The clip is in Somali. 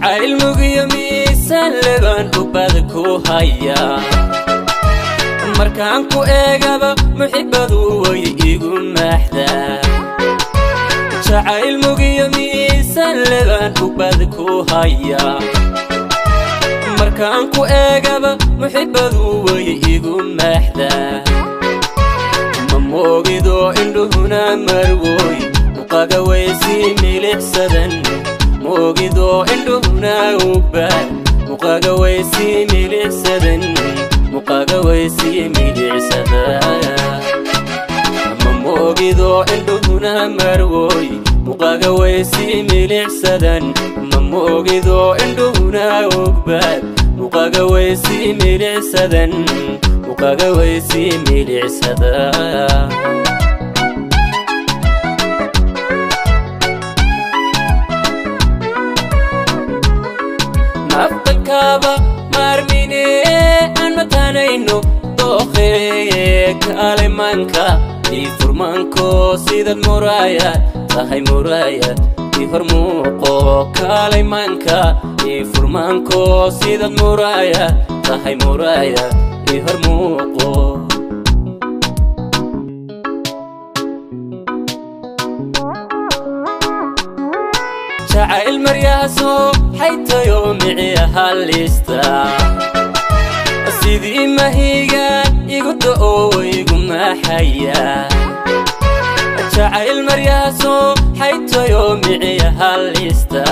jacayl mugiyo miisaan leban ubadku haya markaan ku eegaba muxibbadu way igu maaxdaa jacayl mugiyo miisaan leban ubadku haya markaan ku eegaba muxibbadu way igu maaxdaa ma moogido indhuhuna marwoy muqaga waysi milixsadan moogido indhuhuna ugbad muqaga waysi milixsadan muqaga waysi milixsadan ma moogido indhuhuna marwoy muqaga waysi milixsadan ma moogido indhuhuna ugbad muqaga waysi milixsadan muqaga waysi milixsadan أفكابا مارميني أن متانينو دوخيك علي مانكا يفرمانكو سيد المرايا تهي مرايا يفرموكو كالي مانكا يفرمانكو سيد المرايا تهي مرايا يفرموكو jacayl maryaaso xayta yoomicii halista sidii mahigaan igu da'o igu maaxaya jacayl maryaaso xayta yoomicii halista